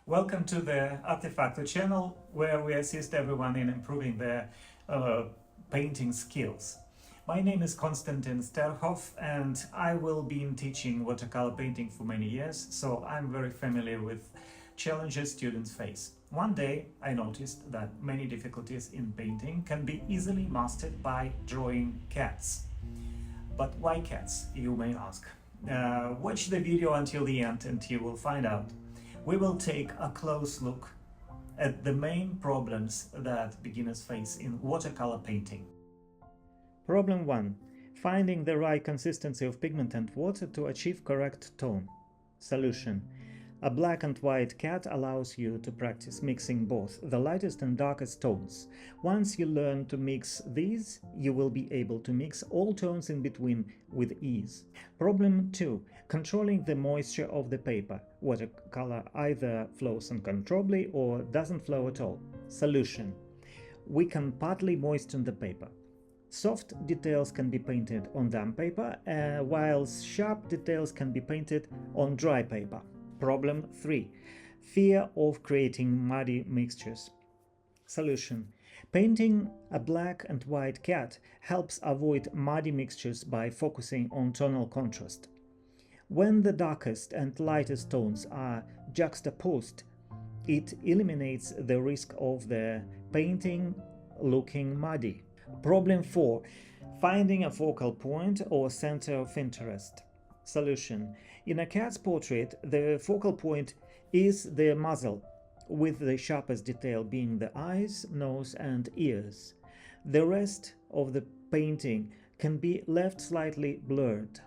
Welcome to the Artefacto channel, where we assist everyone in improving their painting skills. My name is Konstantin Sterkhov, and I will be teaching watercolor painting for many years, so I'm very familiar with challenges students face. One day I noticed that many difficulties in painting can be easily mastered by drawing cats. But why cats, you may ask? Watch the video until the end and you will find out. We will take a close look at the main problems that beginners face in watercolor painting. Problem 1. Finding the right consistency of pigment and water to achieve correct tone. Solution. A black and white cat allows you to practice mixing both the lightest and darkest tones. Once you learn to mix these, you will be able to mix all tones in between with ease. Problem 2. Controlling the moisture of the paper. Watercolor either flows uncontrollably or doesn't flow at all. Solution. We can partly moisten the paper. Soft details can be painted on damp paper, while sharp details can be painted on dry paper. Problem 3. Fear of creating muddy mixtures. Solution. Painting a black and white cat helps avoid muddy mixtures by focusing on tonal contrast. When the darkest and lightest tones are juxtaposed, it eliminates the risk of the painting looking muddy. Problem 4. Finding a focal point or center of interest. Solution. In a cat's portrait, the focal point is the muzzle, with the sharpest detail being the eyes, nose and ears. The rest of the painting can be left slightly blurred.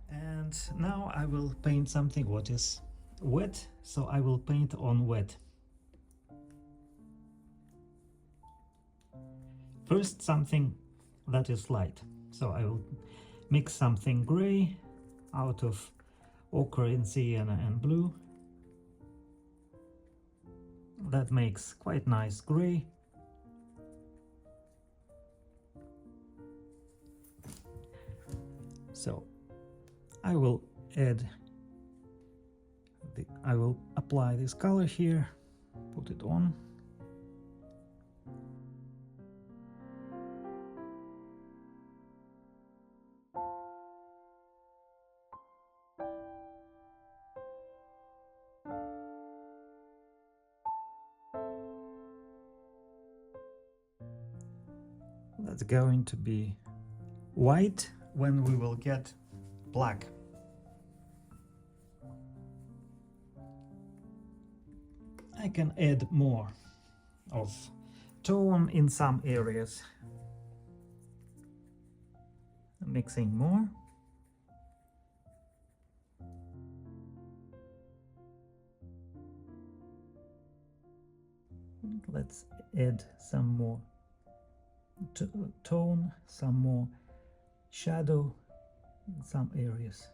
And now I will paint something what is wet, so I will paint on wet. First, something that is light, so I will mix something gray out of ochre and sienna and blue. That makes quite nice gray. So I will apply this color here, put it on. That's going to be white when we will get black. I can add more of tone in some areas. Mixing more. Let's add some more tone, some more shadow in some areas.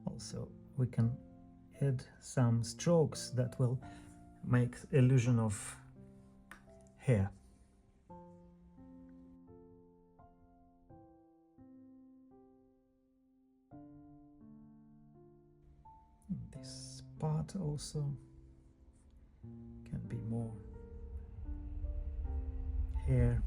Also, we can add some strokes that will make illusion of hair. This part also can be more hair.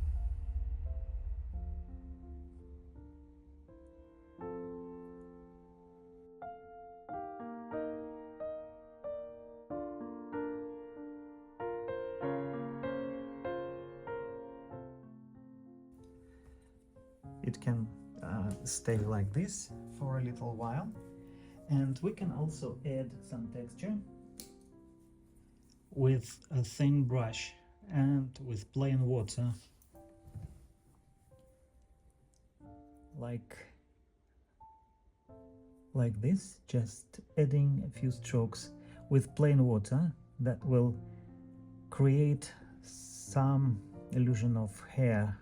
It can stay like this for a little while, and we can also add some texture with a thin brush and with plain water, like this, just adding a few strokes with plain water that will create some illusion of hair.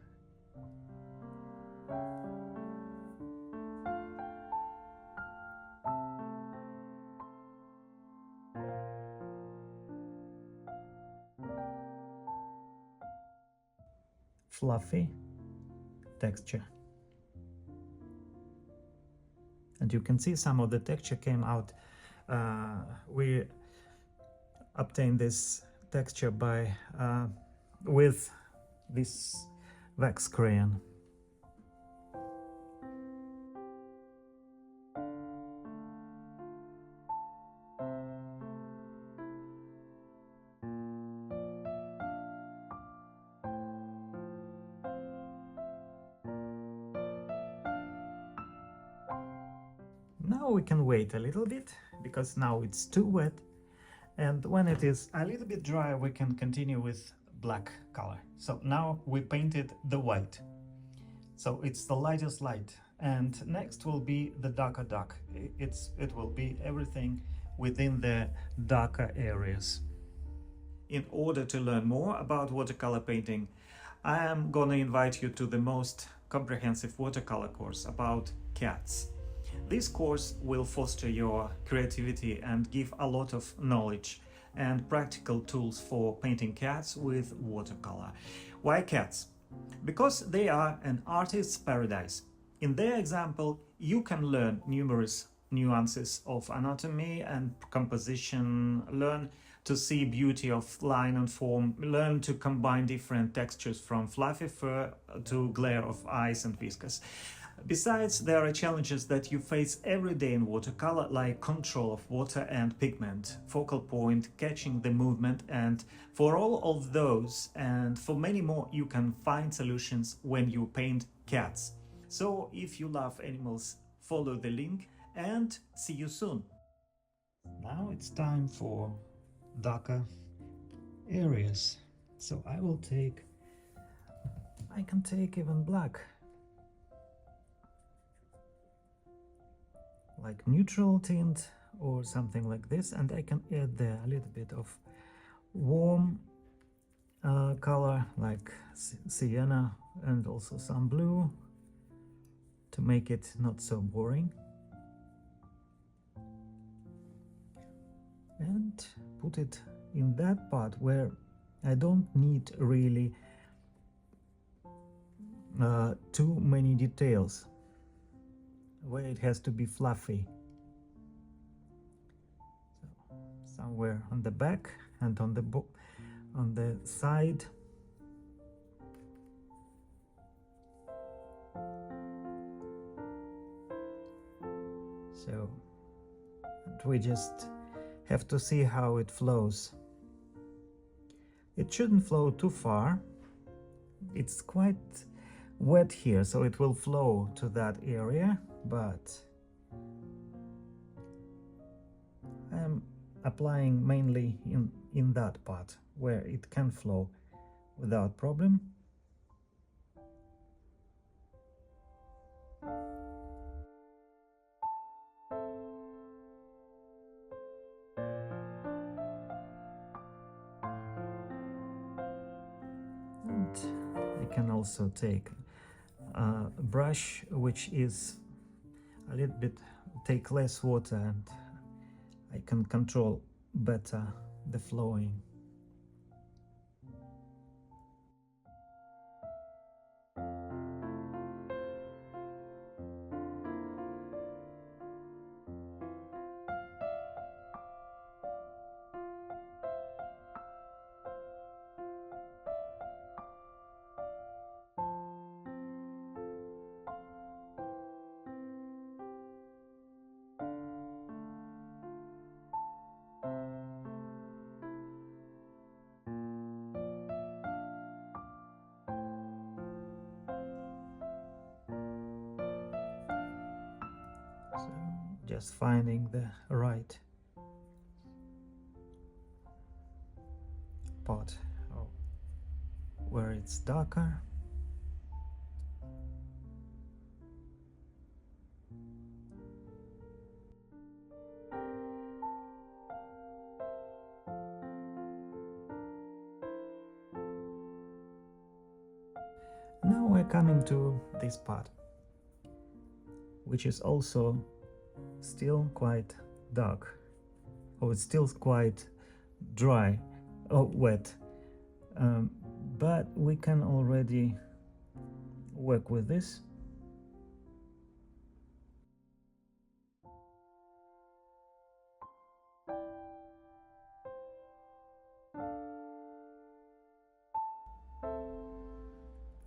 fluffy texture. And you can see some of the texture came out. We obtained this texture by with this wax crayon. Now we can wait a little bit, because now it's too wet, and when it is a little bit dry we can continue with black color. So now we painted the white, so it's the lightest light, and next will be the darker dark. It will be everything within the darker areas. In order to learn more about watercolor painting, I am gonna invite you to the most comprehensive watercolor course about cats. This course will foster your creativity and give a lot of knowledge and practical tools for painting cats with watercolor. Why cats? Because they are an artist's paradise. In their example, you can learn numerous nuances of anatomy and composition, learn to see beauty of line and form, learn to combine different textures from fluffy fur to glare of eyes and whiskers. Besides, there are challenges that you face every day in watercolor, like control of water and pigment, focal point, catching the movement, and for all of those and for many more you can find solutions when you paint cats. So if you love animals, follow the link and see you soon. Now it's time for darker areas. So I can take even black, like neutral tint or something like this, and I can add there a little bit of warm color like sienna and also some blue to make it not so boring, and put it in that part where I don't need really too many details, where it has to be fluffy. So somewhere on the back and on the side. So, and we just have to see how it flows. It shouldn't flow too far. It's quite wet here, so it will flow to that area, but I'm applying mainly in that part where it can flow without problem. And I can also take a brush which is a little bit, take less water, and I can control better the flowing. So just finding the right part where it's darker. Now we're coming to this part, which is also still quite dark, or it's still quite dry or wet, but we can already work with this.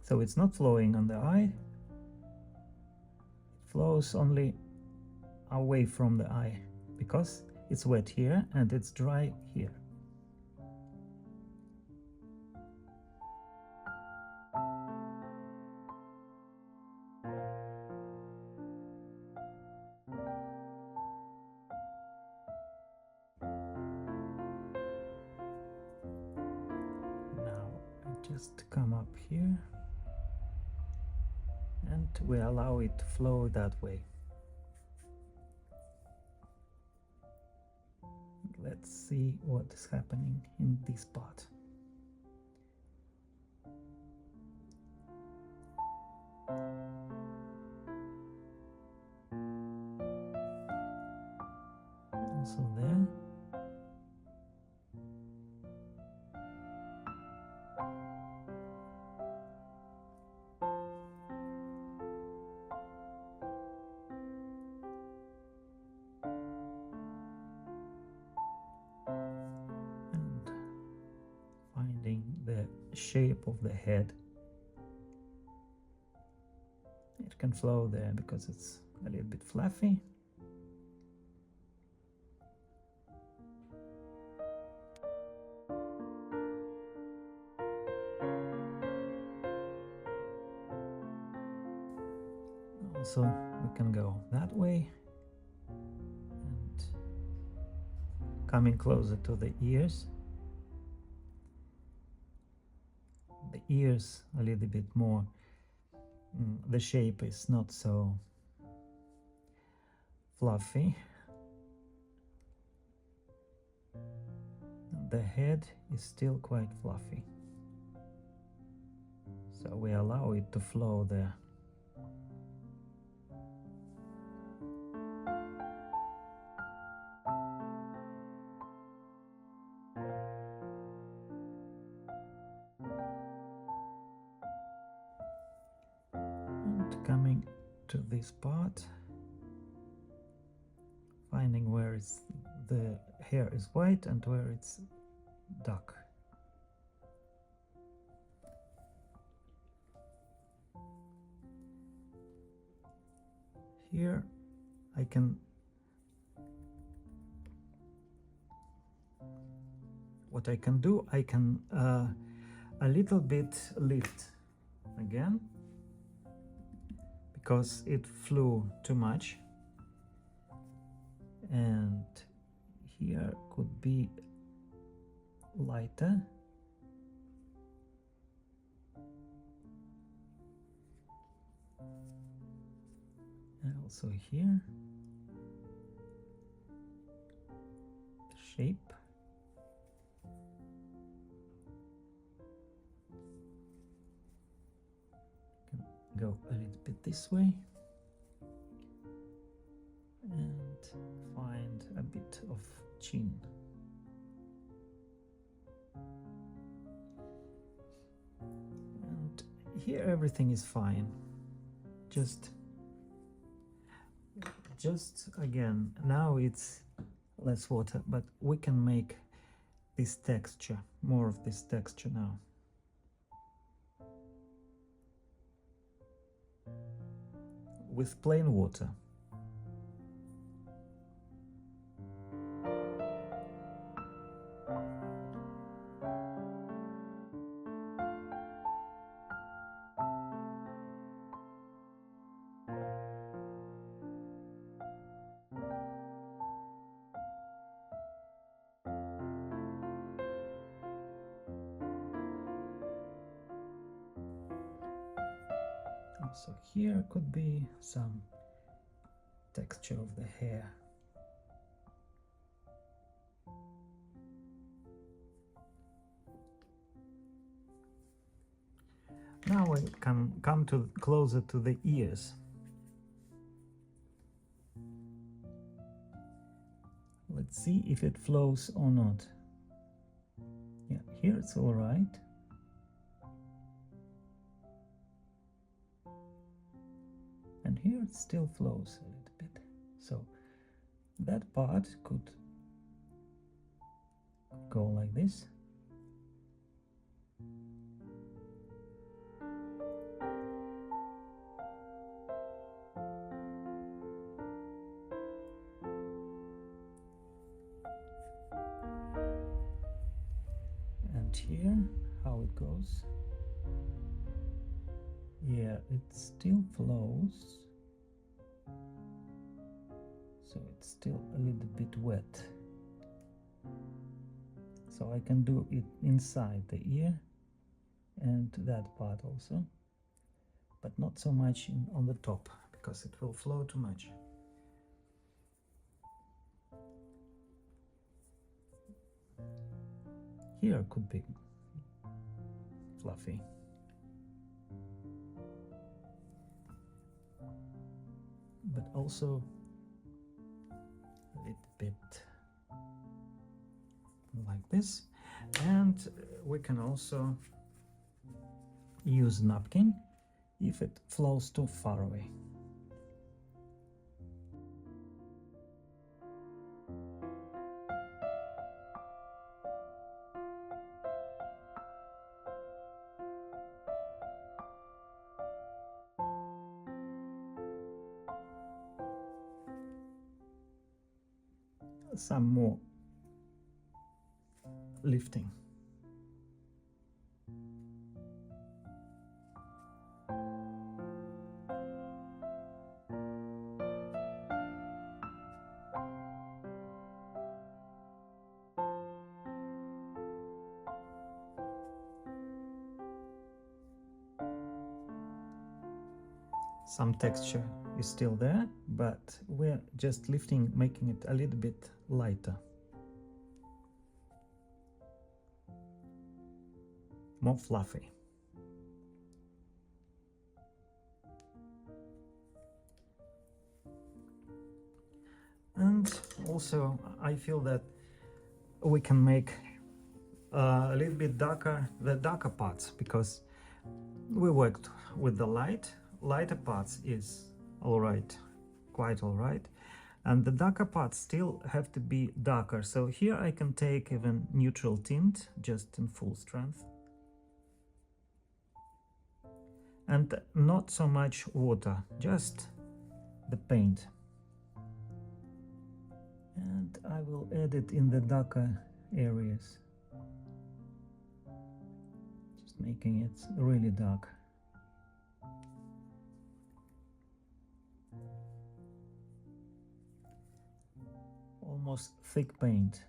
So it's not flowing on the eye, it flows only away from the eye because it's wet here and it's dry here. Now I just come up here and we allow it to flow that way. Let's see what is happening in this part. Also there. The shape of the head. It can flow there because it's a little bit fluffy. Also, we can go that way and coming closer to the ears. The ears a little bit more, the shape is not so fluffy. The head is still quite fluffy. So we allow it to flow there. Coming to this part, finding where it's the hair is white and where it's dark. Here I can, what I can do, I can a little bit lift again, because it flew too much, and here could be lighter. And also here, the shape. Go a little bit this way and find a bit of chin. And here everything is fine. Just again, now it's less water, but we can make this texture, more of this texture now. With plain water. Also here could be some texture of the hair. Now we can come to closer to the ears. Let's see if it flows or not. Yeah, here it's all right. it still flows a little bit. So that part could go like this. And here, how it goes. Yeah, it still flows. So it's still a little bit wet. So I can do it inside the ear and that part also, but not so much on the top because it will flow too much. Here could be fluffy. But also a little bit like this. And we can also use napkin if it flows too far away. Some more lifting. Some texture is still there, but we're just lifting, making it a little bit lighter. More fluffy. And also I feel that we can make a little bit darker, the darker parts, because we worked with the lighter parts is alright, quite alright, and the darker parts still have to be darker. So here I can take even neutral tint, just in full strength, and not so much water, just the paint. And I will add it in the darker areas, just making it really dark. Almost thick paint.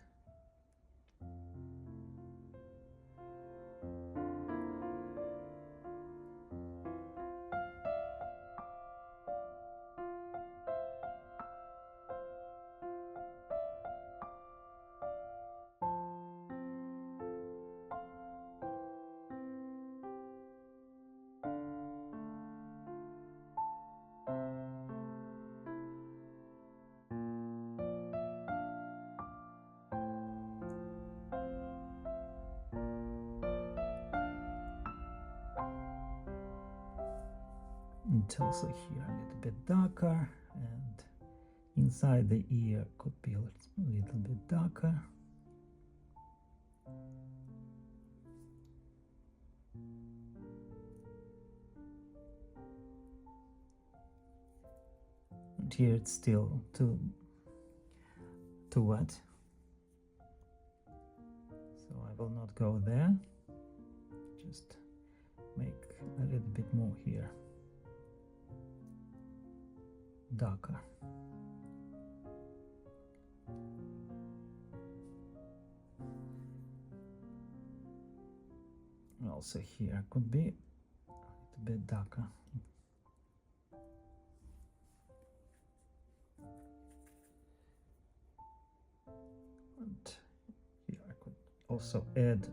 And also here a little bit darker, and inside the ear could be a little bit darker. And here it's still too wet, so I will not go there, just make a little bit more here. Darker. Also here could be a little bit darker. And here I could also add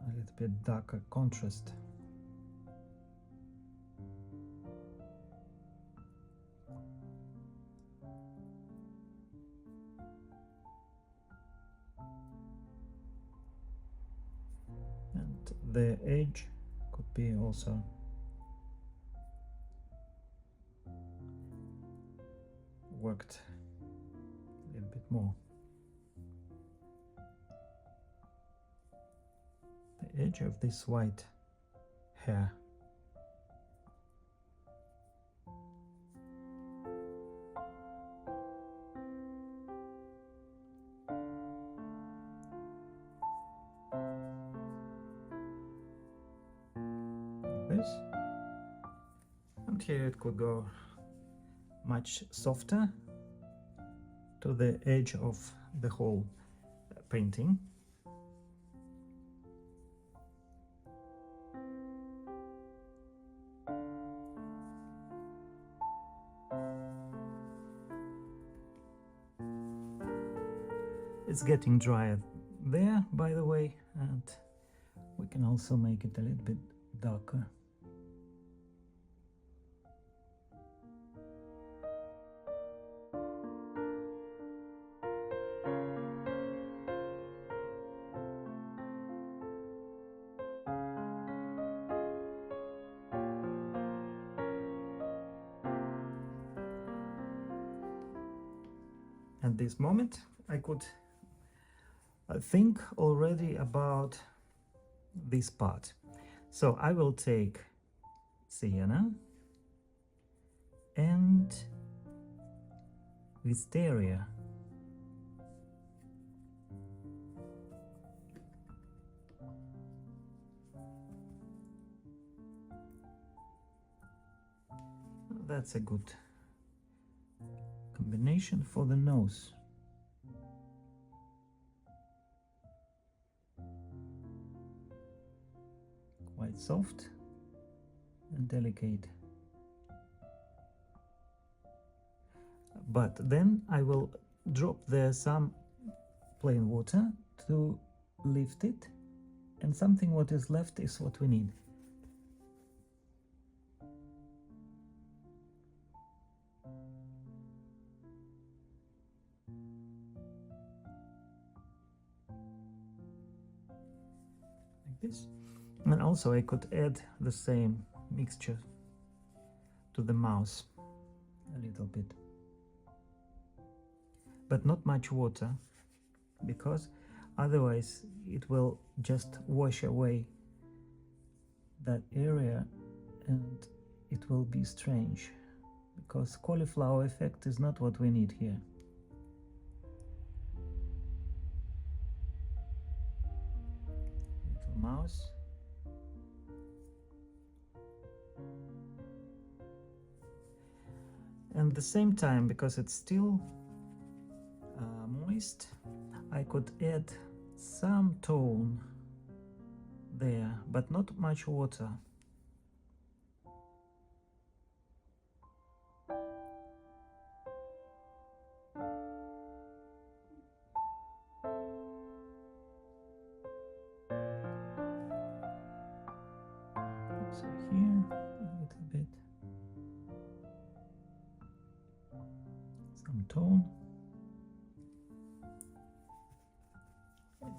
a little bit darker contrast. The edge could be also worked a little bit more. The edge of this white hair. This. And here it could go much softer to the edge of the whole painting. It's getting drier there, by the way, and we can also make it a little bit darker. At this moment, I could think already about this part. So I will take sienna and wisteria. That's a good combination for the nose. Quite soft and delicate. But then I will drop there some plain water to lift it, and something what is left is what we need. This. And also I could add the same mixture to the mouse a little bit, but not much water, because otherwise it will just wash away that area and it will be strange, because cauliflower effect is not what we need here. Mouse. And at the same time, because it's still moist, I could add some tone there, but not much water. So here a little bit, some tone.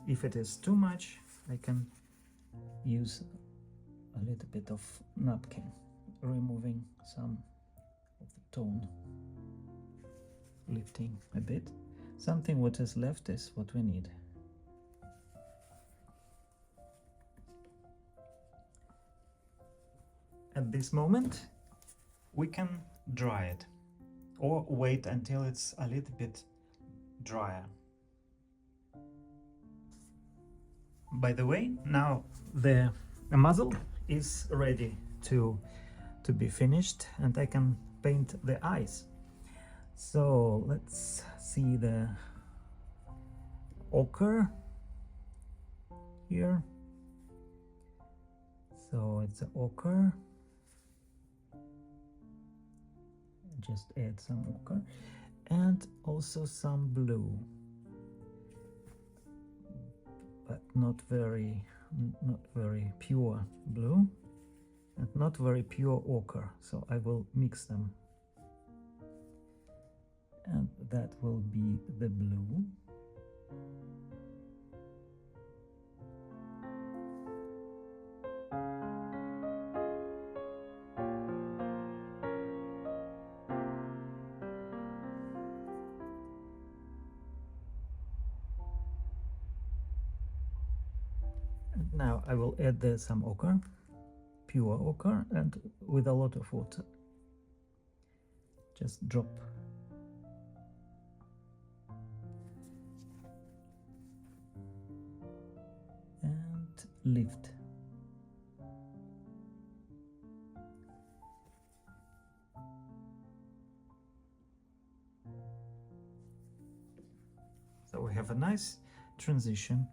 If it is too much, I can use a little bit of napkin, removing some of the tone, lifting a bit. Something what is left is what we need. At this moment, we can dry it, or wait until it's a little bit drier. By the way, now the muzzle is ready to be finished, and I can paint the eyes. So let's see the ochre here. So it's an ochre. Just add some ochre and also some blue, but not very pure blue and not very pure ochre, so I will mix them, and that will be the blue. Now I will add there some ochre, pure ochre, and with a lot of water. Just drop. And lift. So we have a nice transition.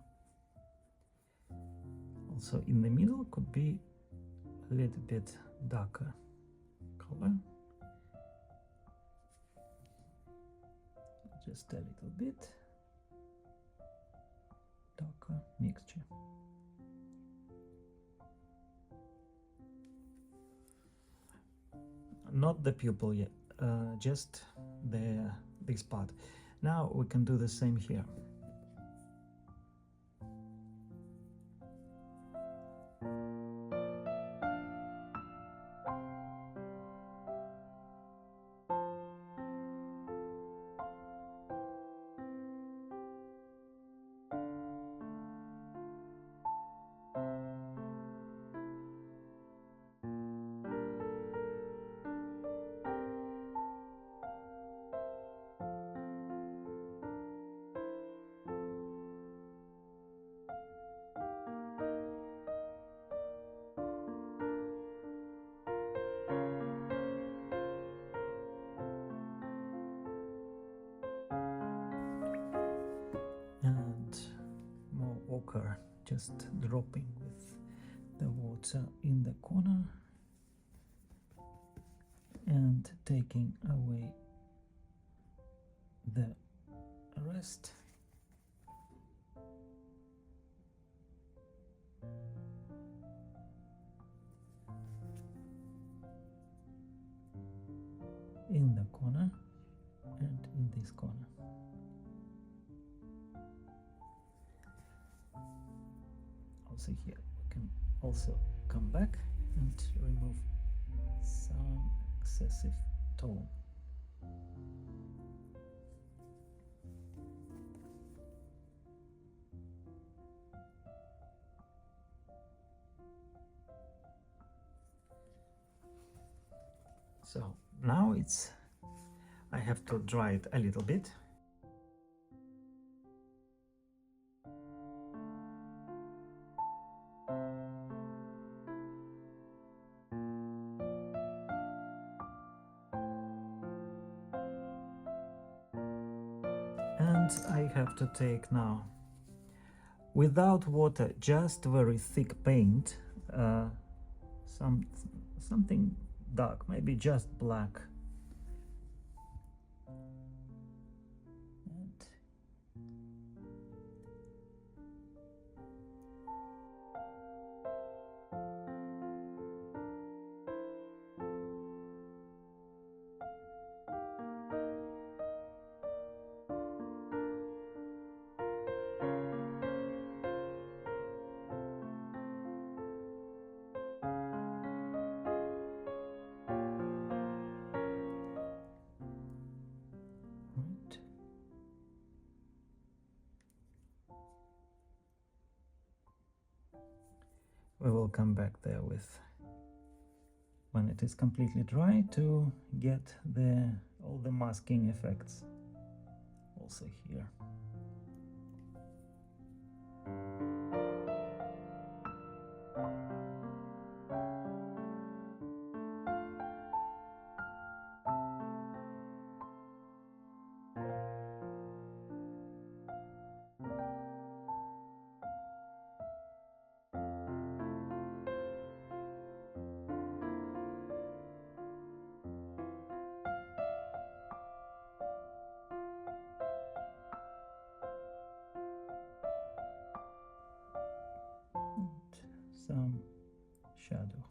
Also in the middle could be a little bit darker color. Just a little bit darker mixture. Not the pupil yet, just this part. Now we can do the same here. And more ochre just dropping with the water in the corner and taking away the rest. In the corner and in this corner. Also here we can also come back and remove some excessive tone. So now I have to dry it a little bit. And I have to take now, without water, just very thick paint, something dark, maybe just black. And we will come back there with, when it is completely dry, to get all the masking effects also here. Some shadow.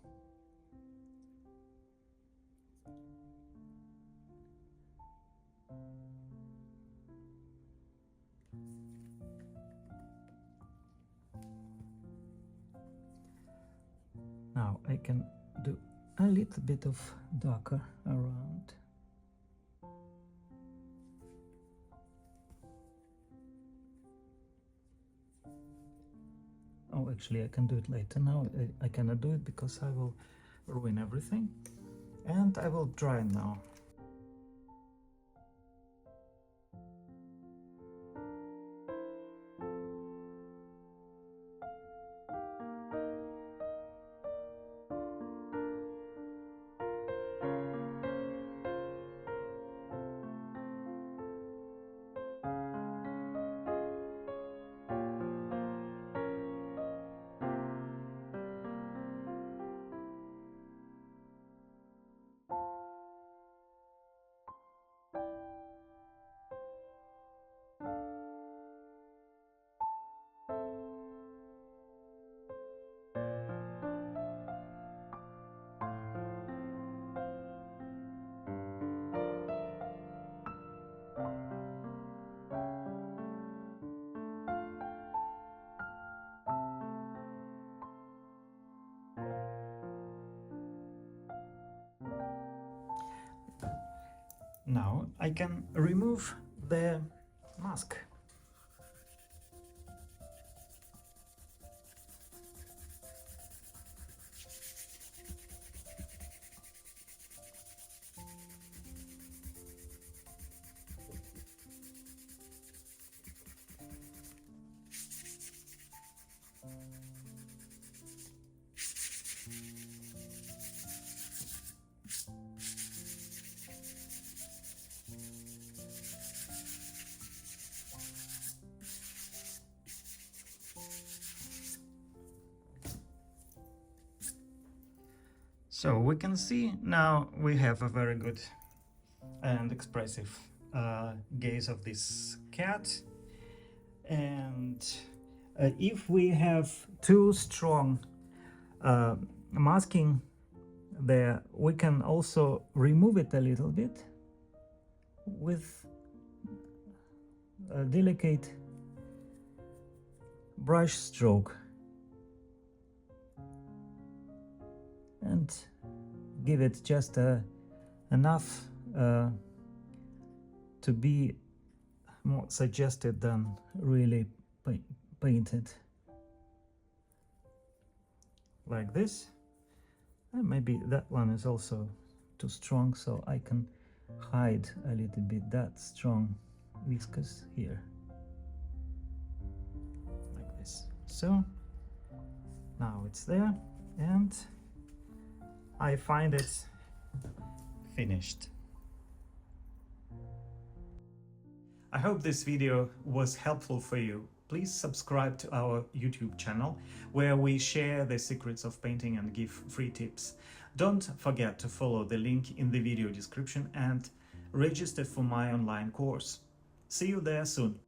Now I can do a little bit of darker around. Oh, actually I can do it later. Now I cannot do it because I will ruin everything. And I will dry now. Now I can remove the mask. So we can see now we have a very good and expressive gaze of this cat. And if we have too strong masking there, we can also remove it a little bit with a delicate brush stroke and give it just enough to be more suggested than really painted, like this. And maybe that one is also too strong, so I can hide a little bit that strong viscous here, like this. So now it's there, and I find it finished. I hope this video was helpful for you. Please subscribe to our YouTube channel, where we share the secrets of painting and give free tips. Don't forget to follow the link in the video description and register for my online course. See you there soon.